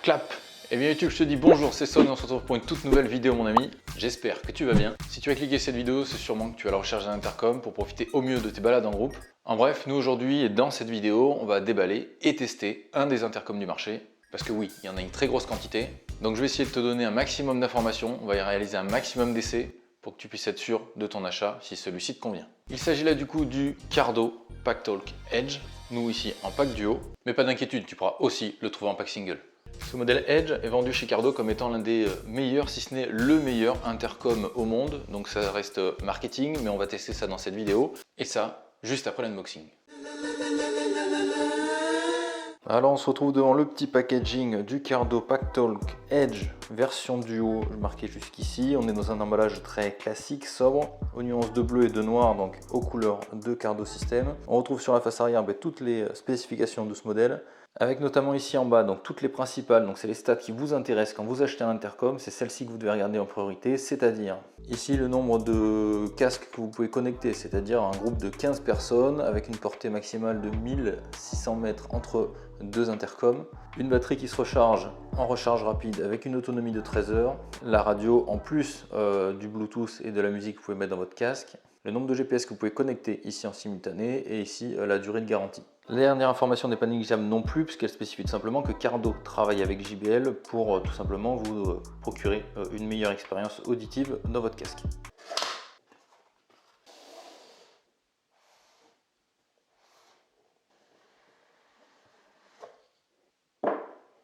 Clap. Eh bien YouTube, je te dis bonjour, c'est Son et on se retrouve pour une toute nouvelle vidéo mon ami. J'espère que tu vas bien. Si tu as cliqué cette vidéo, c'est sûrement que tu es à la recherche d'un intercom pour profiter au mieux de tes balades en groupe. En bref, nous aujourd'hui et dans cette vidéo, on va déballer et tester un des intercoms du marché. Parce que oui, il y en a une très grosse quantité. Donc je vais essayer de te donner un maximum d'informations, on va y réaliser un maximum d'essais pour que tu puisses être sûr de ton achat si celui-ci te convient. Il s'agit là du coup du Cardo PackTalk Edge, nous ici en pack duo. Mais pas d'inquiétude, tu pourras aussi le trouver en pack single. Ce modèle Edge est vendu chez Cardo comme étant l'un des meilleurs, si ce n'est le meilleur intercom au monde. Donc ça reste marketing, mais on va tester ça dans cette vidéo. Et ça, juste après l'unboxing. Alors on se retrouve devant le petit packaging du Cardo PackTalk Edge version duo marqué jusqu'ici. On est dans un emballage très classique, sobre, aux nuances de bleu et de noir, donc aux couleurs de Cardo System. On retrouve sur la face arrière toutes les spécifications de ce modèle, avec notamment ici en bas donc toutes les principales, donc c'est les stats qui vous intéressent quand vous achetez un intercom, c'est celle-ci que vous devez regarder en priorité, c'est-à-dire ici le nombre de casques que vous pouvez connecter, c'est-à-dire un groupe de 15 personnes avec une portée maximale de 1600 mètres entre deux intercoms, une batterie qui se recharge en recharge rapide avec une autonomie de 13 heures, la radio en plus du Bluetooth et de la musique que vous pouvez mettre dans votre casque, le nombre de GPS que vous pouvez connecter ici en simultané et ici la durée de garantie. La dernière information n'est pas négligeable non plus puisqu'elle spécifie tout simplement que Cardo travaille avec JBL pour tout simplement vous procurer une meilleure expérience auditive dans votre casque.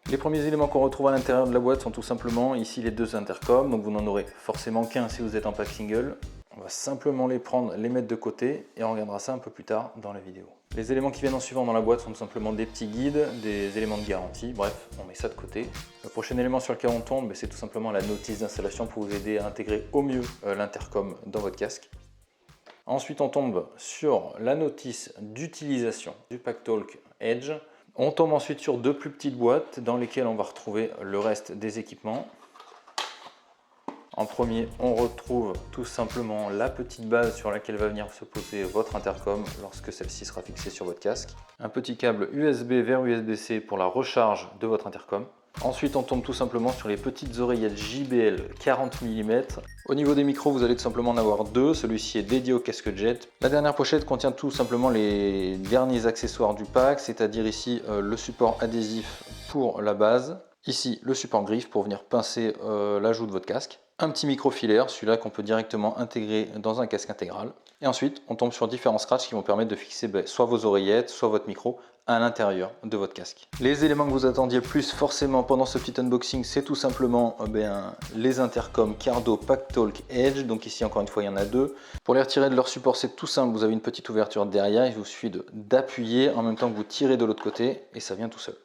Les premiers éléments qu'on retrouve à l'intérieur de la boîte sont tout simplement ici les deux intercoms, donc vous n'en aurez forcément qu'un si vous êtes en pack single. On va simplement les prendre, les mettre de côté et on regardera ça un peu plus tard dans la vidéo. Les éléments qui viennent en suivant dans la boîte sont tout simplement des petits guides, des éléments de garantie, bref, on met ça de côté. Le prochain élément sur lequel on tombe, c'est tout simplement la notice d'installation pour vous aider à intégrer au mieux l'intercom dans votre casque. Ensuite, on tombe sur la notice d'utilisation du PackTalk Edge. On tombe ensuite sur deux plus petites boîtes dans lesquelles on va retrouver le reste des équipements. En premier, on retrouve tout simplement la petite base sur laquelle va venir se poser votre intercom lorsque celle-ci sera fixée sur votre casque. Un petit câble USB vers USB-C pour la recharge de votre intercom. Ensuite, on tombe tout simplement sur les petites oreillettes JBL 40 mm. Au niveau des micros, vous allez tout simplement en avoir deux. Celui-ci est dédié au casque jet. La dernière pochette contient tout simplement les derniers accessoires du pack, c'est-à-dire ici le support adhésif pour la base. Ici, le support griffe pour venir pincer l'ajout de votre casque. Un petit micro filaire, celui-là qu'on peut directement intégrer dans un casque intégral. Et ensuite, on tombe sur différents scratchs qui vont permettre de fixer soit vos oreillettes, soit votre micro à l'intérieur de votre casque. Les éléments que vous attendiez plus forcément pendant ce petit unboxing, c'est tout simplement les intercoms Cardo PackTalk Edge. Donc ici, encore une fois, il y en a deux. Pour les retirer de leur support, c'est tout simple. Vous avez une petite ouverture derrière. Il vous suffit d'appuyer en même temps que vous tirez de l'autre côté et ça vient tout seul.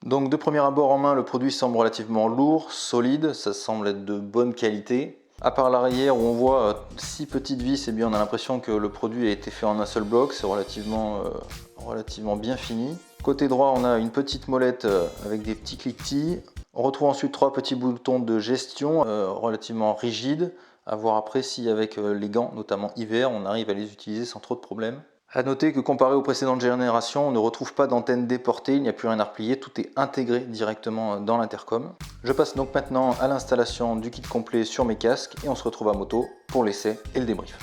Donc de premier abord en main, le produit semble relativement lourd, solide, ça semble être de bonne qualité. À part l'arrière où on voit 6 petites vis, eh bien on a l'impression que le produit a été fait en un seul bloc, c'est relativement bien fini. Côté droit, on a une petite molette avec des petits cliquetis. On retrouve ensuite 3 petits boutons de gestion relativement rigides, à voir après si avec les gants, notamment hiver, on arrive à les utiliser sans trop de problèmes. A noter que comparé aux précédentes générations, on ne retrouve pas d'antenne déportée, il n'y a plus rien à replier, tout est intégré directement dans l'intercom. Je passe donc maintenant à l'installation du kit complet sur mes casques et on se retrouve à moto pour l'essai et le débrief.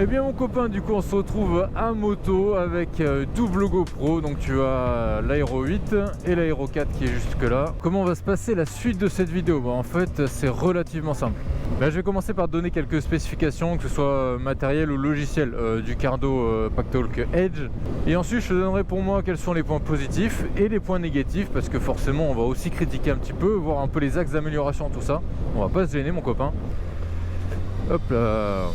Eh bien mon copain, du coup on se retrouve à moto avec double GoPro, donc tu as l'Aero 8 et l'Aero 4 qui est jusque là. Comment va se passer la suite de cette vidéo? En fait c'est relativement simple. Là, je vais commencer par te donner quelques spécifications, que ce soit matériel ou logiciel du Cardo PackTalk Edge. Et ensuite, je te donnerai pour moi quels sont les points positifs et les points négatifs, parce que forcément, on va aussi critiquer un petit peu, voir un peu les axes d'amélioration, tout ça. On va pas se gêner, mon copain. Hop là.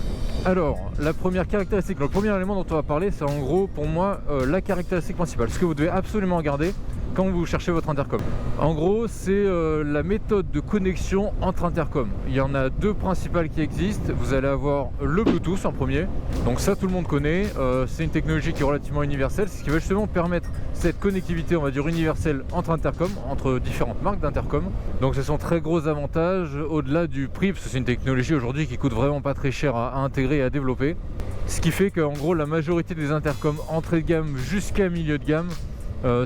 Alors, la première caractéristique, le premier élément dont on va parler, c'est en gros, pour moi, la caractéristique principale. Ce que vous devez absolument regarder quand vous cherchez votre intercom. En gros, c'est la méthode de connexion entre intercoms. Il y en a deux principales qui existent. Vous allez avoir le Bluetooth en premier. Donc ça, tout le monde connaît. C'est une technologie qui est relativement universelle. C'est ce qui va justement permettre cette connectivité, on va dire universelle, entre intercoms, entre différentes marques d'intercoms. Donc ce sont très gros avantages au-delà du prix, parce que c'est une technologie aujourd'hui qui coûte vraiment pas très cher à intégrer et à développer. Ce qui fait qu'en gros, la majorité des intercoms entrée de gamme jusqu'à milieu de gamme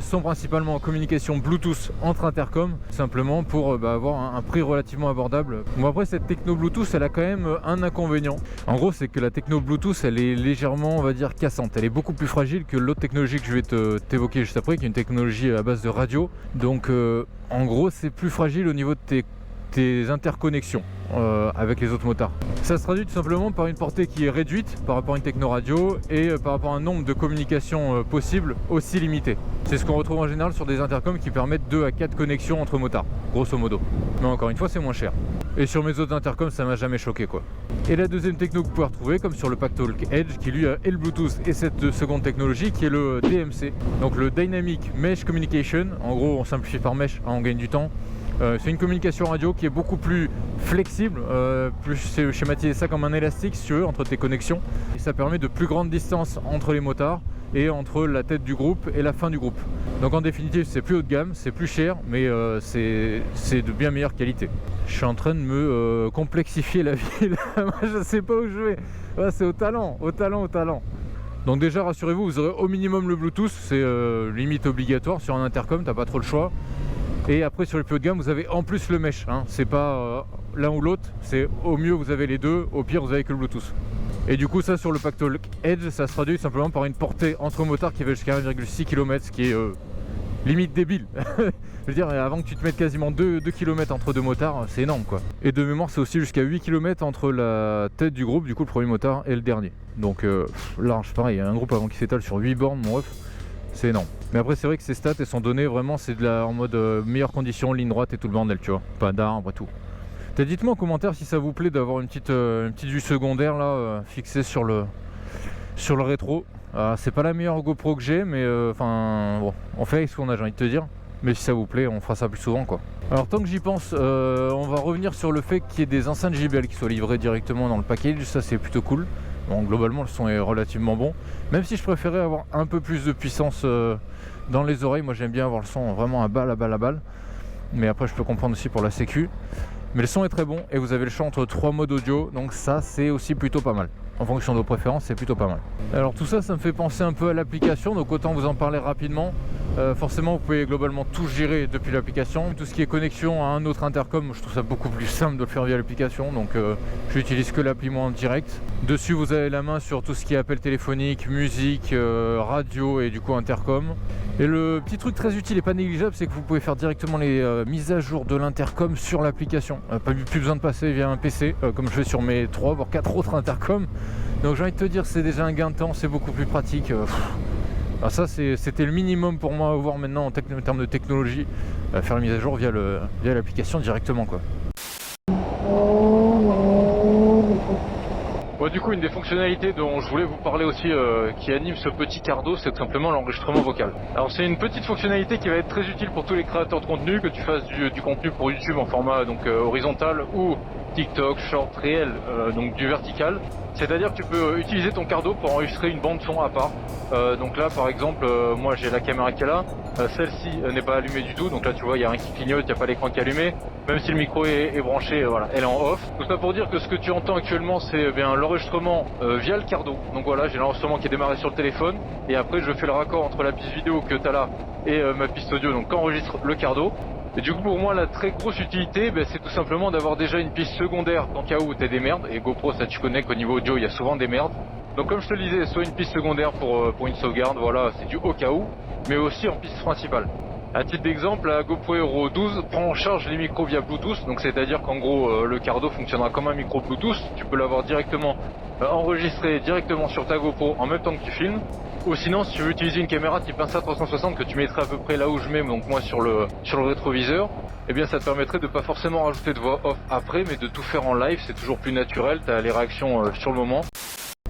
sont principalement en communication Bluetooth entre intercoms, simplement pour avoir un prix relativement abordable. Bon, après, cette techno Bluetooth, elle a quand même un inconvénient. En gros, c'est que la techno Bluetooth, elle est légèrement, on va dire, cassante. Elle est beaucoup plus fragile que l'autre technologie que je vais t'évoquer juste après, qui est une technologie à base de radio. Donc, en gros, c'est plus fragile au niveau de tes interconnexions avec les autres motards. Ça se traduit tout simplement par une portée qui est réduite par rapport à une techno radio et par rapport à un nombre de communications possibles aussi limité. C'est ce qu'on retrouve en général sur des intercoms qui permettent 2 à 4 connexions entre motards, grosso modo. Mais encore une fois, c'est moins cher. Et sur mes autres intercoms, ça m'a jamais choqué quoi. Et la deuxième techno que vous pouvez retrouver, comme sur le Pactalk Edge, qui lui a et le Bluetooth et cette seconde technologie qui est le DMC. Donc le Dynamic Mesh Communication. En gros, on simplifie par mesh, hein, on gagne du temps. C'est une communication radio qui est beaucoup plus flexible, plus schématiser ça comme un élastique si tu veux, entre tes connexions. Et ça permet de plus grandes distances entre les motards et entre la tête du groupe et la fin du groupe. Donc en définitive, c'est plus haut de gamme, c'est plus cher, mais c'est de bien meilleure qualité. Je suis en train de me complexifier la vie là. Moi je sais pas où je vais. Ouais, c'est au talent, au talent, au talent. Donc déjà rassurez-vous, vous aurez au minimum le Bluetooth, c'est limite obligatoire sur un intercom, t'as pas trop le choix. Et après sur le plus haut de gamme vous avez en plus le mesh, hein. C'est pas l'un ou l'autre, c'est au mieux vous avez les deux, au pire vous avez que le Bluetooth. Et du coup ça sur le Pactalk Edge ça se traduit simplement par une portée entre motards qui va jusqu'à 1,6 km, ce qui est limite débile. Je veux dire, avant que tu te mettes quasiment 2 km entre deux motards, c'est énorme quoi. Et de mémoire c'est aussi jusqu'à 8 km entre la tête du groupe, du coup le premier motard et le dernier. Donc large, pareil, un groupe avant qui s'étale sur 8 bornes mon ref. C'est énorme. Mais après c'est vrai que ces stats elles sont données vraiment, c'est en mode meilleures conditions, ligne droite et tout le bordel, tu vois. Pas d'arbre et tout. Dites-moi en commentaire si ça vous plaît d'avoir une petite vue secondaire là, fixée sur le rétro. C'est pas la meilleure GoPro que j'ai, mais enfin bon, on fait avec ce qu'on a, j'ai envie de te dire. Mais si ça vous plaît, on fera ça plus souvent quoi. Alors tant que j'y pense, on va revenir sur le fait qu'il y ait des enceintes JBL qui soient livrées directement dans le package, ça c'est plutôt cool. Bon, globalement le son est relativement bon, même si je préférais avoir un peu plus de puissance dans les oreilles. Moi j'aime bien avoir le son vraiment à balle, mais après je peux comprendre aussi pour la sécu. Mais le son est très bon et vous avez le choix entre 3 modes audio, donc ça c'est aussi plutôt pas mal. En fonction de vos préférences, c'est plutôt pas mal. Alors tout ça, ça me fait penser un peu à l'application, donc autant vous en parler rapidement. Forcément, vous pouvez globalement tout gérer depuis l'application. Tout ce qui est connexion à un autre intercom, je trouve ça beaucoup plus simple de le faire via l'application. Donc j'utilise que l'appli moi en direct. Dessus, vous avez la main sur tout ce qui est appel téléphonique, musique, radio et du coup intercom. Et le petit truc très utile et pas négligeable, c'est que vous pouvez faire directement les mises à jour de l'intercom sur l'application. Plus besoin de passer via un PC, comme je fais sur mes 3 voire 4 autres intercoms. Donc j'ai envie de te dire, c'est déjà un gain de temps, c'est beaucoup plus pratique. Alors ça c'était le minimum pour moi à voir maintenant en termes de technologie, faire la mise à jour via l'application directement quoi. Bon, du coup, une des fonctionnalités dont je voulais vous parler aussi qui anime ce petit cardo, c'est tout simplement l'enregistrement vocal. Alors c'est une petite fonctionnalité qui va être très utile pour tous les créateurs de contenu, que tu fasses du contenu pour YouTube en format donc horizontal ou TikTok, short, réel, donc du vertical. C'est-à-dire que tu peux utiliser ton cardo pour enregistrer une bande son à part. Donc là par exemple, moi j'ai la caméra qui est là, celle-ci n'est pas allumée du tout, donc là tu vois il y a rien qui clignote, il n'y a pas l'écran qui est allumé, même si le micro est branché, voilà, elle est en off. Tout ça pour dire que ce que tu entends actuellement c'est bien l'enregistrement via le cardo. Donc voilà, j'ai l'enregistrement qui est démarré sur le téléphone, et après je fais le raccord entre la piste vidéo que tu as là et ma piste audio, donc qu'enregistre le cardo. Et du coup pour moi la très grosse utilité c'est tout simplement d'avoir déjà une piste secondaire dans le cas où t'as des merdes, et GoPro ça tu connais qu'au niveau audio il y a souvent des merdes. Donc comme je te le disais, soit une piste secondaire pour une sauvegarde, voilà, c'est du au cas où, mais aussi en piste principale. À titre d'exemple, la GoPro Hero 12 prend en charge les micros via Bluetooth, donc c'est-à-dire qu'en gros le cardo fonctionnera comme un micro Bluetooth, tu peux l'avoir directement enregistré directement sur ta GoPro en même temps que tu filmes. Ou sinon si tu veux utiliser une caméra type Insta360 que tu mettrais à peu près là où je mets, donc moi sur le rétroviseur, eh bien ça te permettrait de pas forcément rajouter de voix off après, mais de tout faire en live, c'est toujours plus naturel, tu as les réactions sur le moment.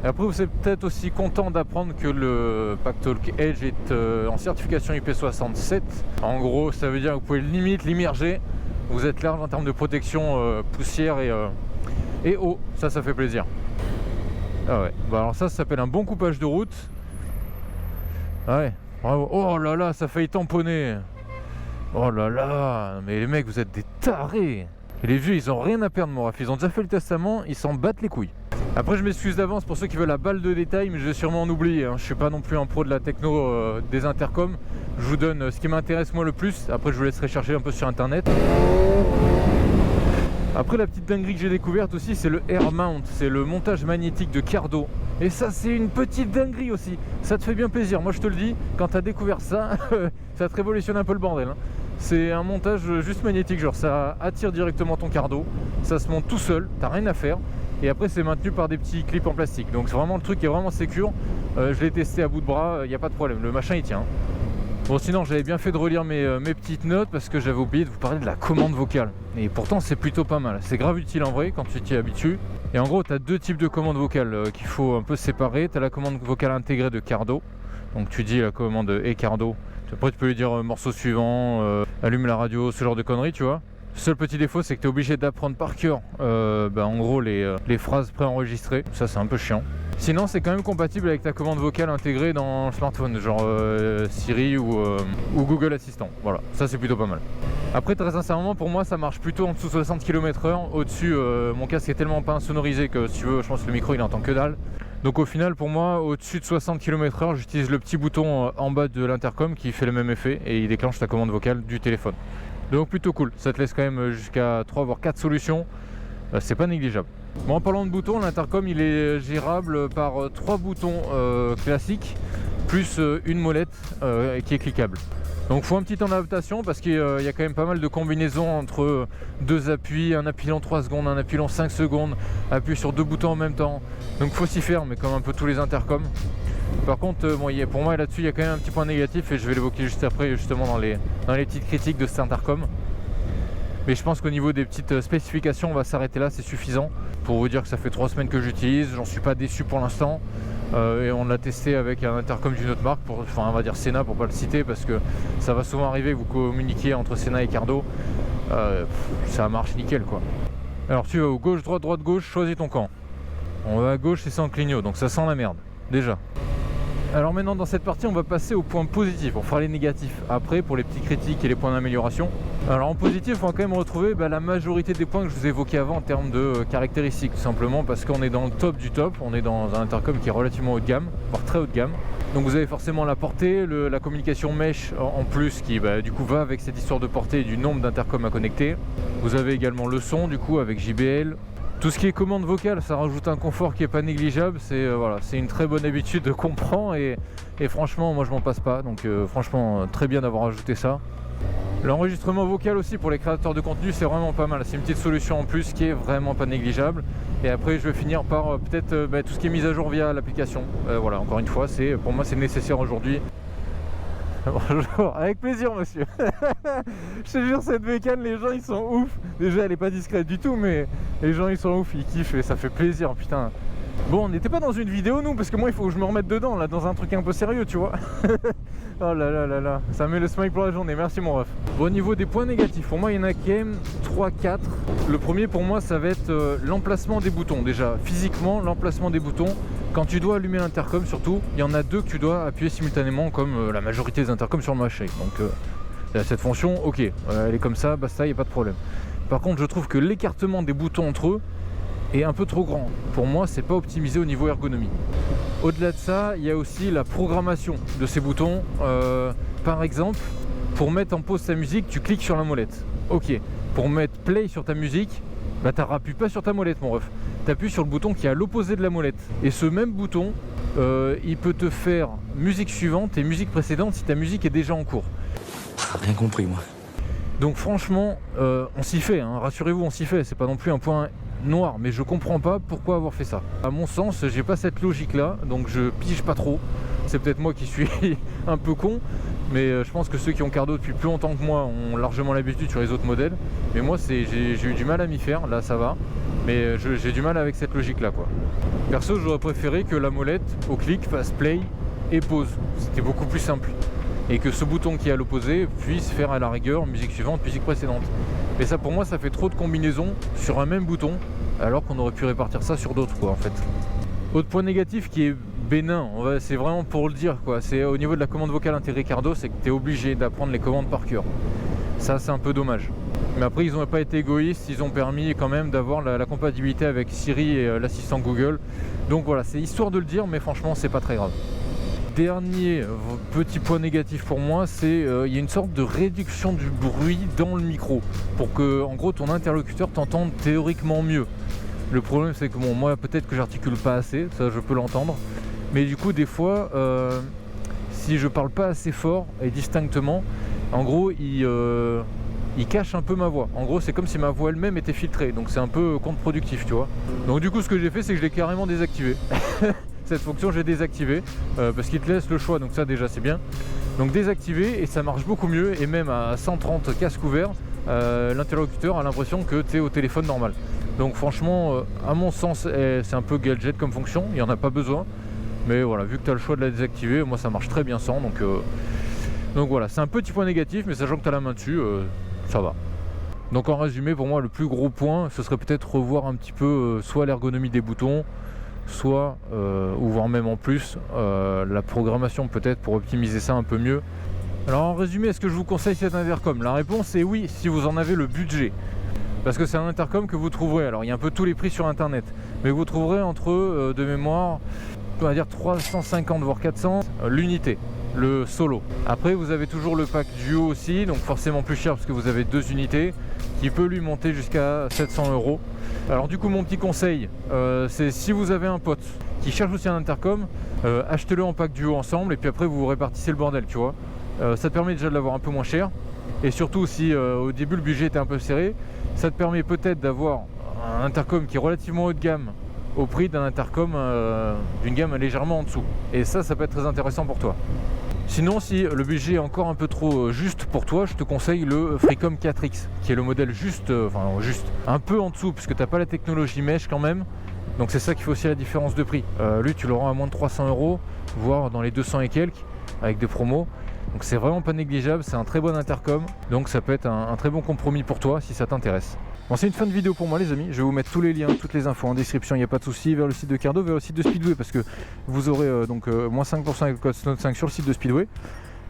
Et après vous êtes peut-être aussi content d'apprendre que le Pactalk Edge est en certification IP67. En gros ça veut dire que vous pouvez limite l'immerger, vous êtes large en termes de protection poussière et eau, ça fait plaisir. Ah ouais, bah alors ça s'appelle un bon coupage de route. Ah ouais, bravo. Oh là là, ça a failli tamponner. Oh là là, mais les mecs, vous êtes des tarés. Et les vieux, ils ont rien à perdre, mon ref. Ils ont déjà fait le testament, ils s'en battent les couilles. Après je m'excuse d'avance pour ceux qui veulent la balle de détail, mais je vais sûrement en oublier, hein. Je suis pas non plus un pro de la techno des intercoms. Je vous donne ce qui m'intéresse moi le plus, après je vous laisserai chercher un peu sur internet. Après la petite dinguerie que j'ai découverte aussi, c'est le air mount, c'est le montage magnétique de Cardo. Et ça c'est une petite dinguerie aussi, ça te fait bien plaisir, moi je te le dis, quand tu as découvert ça, ça te révolutionne un peu le bordel, hein. C'est un montage juste magnétique, genre ça attire directement ton Cardo, ça se monte tout seul, t'as rien à faire. Et après c'est maintenu par des petits clips en plastique, donc c'est vraiment le truc qui est vraiment sécure. Je l'ai testé à bout de bras, il n'y a pas de problème, le machin il tient. Bon sinon j'avais bien fait de relire mes petites notes parce que j'avais oublié de vous parler de la commande vocale. Et pourtant c'est plutôt pas mal, c'est grave utile en vrai quand tu t'y habitues. Et en gros tu as deux types de commandes vocales qu'il faut un peu séparer. Tu as la commande vocale intégrée de Cardo, donc tu dis la commande et Cardo. Après tu peux lui dire morceau suivant, allume la radio, ce genre de conneries tu vois. Le seul petit défaut c'est que tu es obligé d'apprendre par cœur en gros les phrases préenregistrées, ça c'est un peu chiant. Sinon c'est quand même compatible avec ta commande vocale intégrée dans le smartphone, genre Siri ou Google Assistant, voilà, ça c'est plutôt pas mal. Après très sincèrement pour moi ça marche plutôt en dessous de 60 km/h, au-dessus mon casque est tellement pas insonorisé que si tu veux je pense que le micro il entend que dalle. Donc au final pour moi au-dessus de 60 km/h j'utilise le petit bouton en bas de l'intercom qui fait le même effet et il déclenche ta commande vocale du téléphone. Donc plutôt cool, ça te laisse quand même jusqu'à 3 voire 4 solutions, c'est pas négligeable. Bon, en parlant de boutons, l'intercom il est gérable par 3 boutons classiques plus une molette qui est cliquable. Donc faut un petit temps d'adaptation parce qu'il y a quand même pas mal de combinaisons entre deux appuis, un appui long 3 secondes, un appui long 5 secondes, appui sur 2 boutons en même temps. Donc faut s'y faire, mais comme un peu tous les intercoms. Par contre, pour moi là-dessus il y a quand même un petit point négatif et je vais l'évoquer juste après justement dans les petites critiques de cet intercom. Mais je pense qu'au niveau des petites spécifications on va s'arrêter là, c'est suffisant pour vous dire que ça fait 3 semaines que j'utilise, j'en suis pas déçu pour l'instant. Et on l'a testé avec un intercom d'une autre marque, on va dire Sena pour pas le citer parce que ça va souvent arriver que vous communiquiez entre Sena et Cardo, ça marche nickel quoi. Alors tu vas au gauche, droite, droite, gauche, choisis ton camp. On va à gauche et c'est en clignot, donc ça sent la merde, déjà. Alors maintenant dans cette partie on va passer au point positif, on fera les négatifs après pour les petits critiques et les points d'amélioration. Alors en positif on va quand même retrouver la majorité des points que je vous évoquais avant en termes de caractéristiques, tout simplement parce qu'on est dans le top du top, on est dans un intercom qui est relativement haut de gamme, voire très haut de gamme. Donc vous avez forcément la portée, la communication mesh en plus qui du coup va avec cette histoire de portée et du nombre d'intercoms à connecter. Vous avez également le son du coup avec JBL. Tout ce qui est commande vocale, ça rajoute un confort qui est pas négligeable, c'est une très bonne habitude qu'on prend et franchement moi je m'en passe pas, donc franchement très bien d'avoir ajouté ça. L'enregistrement vocal aussi pour les créateurs de contenu c'est vraiment pas mal, c'est une petite solution en plus qui est vraiment pas négligeable. Et après je vais finir par peut-être tout ce qui est mis à jour via l'application, voilà encore une fois pour moi c'est nécessaire aujourd'hui. Bonjour, avec plaisir monsieur. Je te jure cette bécane les gens ils sont ouf. Déjà elle est pas discrète du tout mais les gens ils sont ouf, ils kiffent et ça fait plaisir putain. Bon on n'était pas dans une vidéo nous parce que moi il faut que je me remette dedans là dans un truc un peu sérieux tu vois. Oh là là là là, ça met le smile pour la journée, merci mon ref. Bon au niveau des points négatifs, pour moi il y en a quand même 3-4. Le premier pour moi ça va être l'emplacement des boutons. Déjà physiquement l'emplacement des boutons. Quand tu dois allumer l'intercom surtout, il y en a 2 que tu dois appuyer simultanément comme la majorité des intercoms sur le Mashake. Donc cette fonction, ok, elle est comme ça, basta, il n'y a pas de problème. Par contre je trouve que l'écartement des boutons entre eux est un peu trop grand. Pour moi c'est pas optimisé au niveau ergonomie. Au-delà de ça, il y a aussi la programmation de ces boutons. Par exemple, pour mettre en pause ta musique, tu cliques sur la molette. Ok, pour mettre play sur ta musique, t'appuies pas sur ta molette mon ref. T'appuies sur le bouton qui est à l'opposé de la molette. Et ce même bouton, il peut te faire musique suivante et musique précédente si ta musique est déjà en cours. Rien compris moi. Donc franchement, on s'y fait, hein, rassurez-vous, on s'y fait. C'est pas non plus un point noir, mais je comprends pas pourquoi avoir fait ça. À mon sens, j'ai pas cette logique là, donc je pige pas trop. C'est peut-être moi qui suis un peu con, mais je pense que ceux qui ont Cardo depuis plus longtemps que moi ont largement l'habitude sur les autres modèles. Mais moi j'ai eu du mal à m'y faire, là ça va. Mais j'ai du mal avec cette logique là quoi. Perso j'aurais préféré que la molette au clic fasse play et pause. C'était beaucoup plus simple. Et que ce bouton qui est à l'opposé puisse faire à la rigueur musique suivante, musique précédente. Mais ça pour moi ça fait trop de combinaisons sur un même bouton alors qu'on aurait pu répartir ça sur d'autres quoi en fait. Autre point négatif qui est bénin, c'est vraiment pour le dire quoi, c'est au niveau de la commande vocale intégrée Cardo, c'est que tu es obligé d'apprendre les commandes par cœur. Ça c'est un peu dommage. Mais après ils n'ont pas été égoïstes, ils ont permis quand même d'avoir la compatibilité avec Siri et l'assistant Google. Donc voilà, c'est histoire de le dire, mais franchement c'est pas très grave. Dernier petit point négatif pour moi, c'est il y a une sorte de réduction du bruit dans le micro pour que en gros ton interlocuteur t'entende théoriquement mieux. Le problème c'est que bon, moi peut-être que j'articule pas assez, ça je peux l'entendre, mais du coup des fois si je parle pas assez fort et distinctement, en gros il cache un peu ma voix. En gros c'est comme si ma voix elle-même était filtrée, donc c'est un peu contre-productif, tu vois. Donc du coup ce que j'ai fait c'est que je l'ai carrément désactivé. Cette fonction j'ai désactivé parce qu'il te laisse le choix, donc ça déjà c'est bien. Donc désactivé et ça marche beaucoup mieux, et même à 130 casques ouverts, l'interlocuteur a l'impression que tu es au téléphone normal. Donc franchement à mon sens c'est un peu gadget comme fonction, il n'y en a pas besoin. Mais voilà, vu que tu as le choix de la désactiver, moi ça marche très bien sans, donc voilà, c'est un petit point négatif, mais sachant que tu as la main dessus, ça va. Donc en résumé, pour moi le plus gros point, ce serait peut-être revoir un petit peu soit l'ergonomie des boutons, soit, ou voire même en plus, la programmation peut-être pour optimiser ça un peu mieux. Alors en résumé, est-ce que je vous conseille cet intercom? La réponse est oui, si vous en avez le budget. Parce que c'est un intercom que vous trouverez, alors il y a un peu tous les prix sur internet, mais vous trouverez entre, de mémoire, on va dire 350 voire 400 l'unité, le solo. Après vous avez toujours le pack duo aussi, donc forcément plus cher parce que vous avez 2 unités, qui peut lui monter jusqu'à 700 €. Alors du coup mon petit conseil, c'est si vous avez un pote qui cherche aussi un intercom, achetez-le en pack duo ensemble et puis après vous répartissez le bordel, tu vois. Ça te permet déjà de l'avoir un peu moins cher, et surtout si au début le budget était un peu serré, ça te permet peut-être d'avoir un intercom qui est relativement haut de gamme au prix d'un intercom d'une gamme légèrement en dessous, et ça peut être très intéressant pour toi. Sinon, si le budget est encore un peu trop juste pour toi, je te conseille le Freecom 4X, qui est le modèle juste un peu en dessous, puisque tu n'as pas la technologie mesh quand même. Donc c'est ça qui fait aussi la différence de prix. Lui, tu l'auras à moins de 300 €, voire dans les 200 et quelques, avec des promos. Donc c'est vraiment pas négligeable, c'est un très bon intercom. Donc ça peut être un très bon compromis pour toi si ça t'intéresse. Bon, c'est une fin de vidéo pour moi les amis, je vais vous mettre tous les liens, toutes les infos en description, il n'y a pas de souci, vers le site de Cardo, vers le site de Speedway, parce que vous aurez moins 5% avec le code SNOW5 sur le site de Speedway.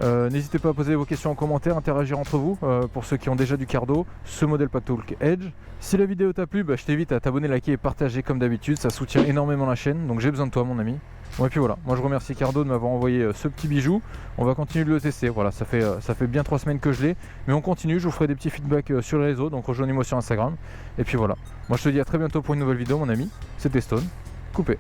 N'hésitez pas à poser vos questions en commentaire, interagir entre vous, pour ceux qui ont déjà du Cardo, ce modèle Packtalk Edge. Si la vidéo t'a plu, je t'invite à t'abonner, liker et partager comme d'habitude, ça soutient énormément la chaîne, donc j'ai besoin de toi mon ami. Bon, et puis voilà, moi je remercie Cardo de m'avoir envoyé ce petit bijou. On va continuer de le tester, voilà, ça fait bien 3 semaines que je l'ai, mais on continue, je vous ferai des petits feedbacks sur les réseaux, donc rejoignez-moi sur Instagram. Et puis voilà, moi je te dis à très bientôt pour une nouvelle vidéo mon ami, c'était Stone, coupé.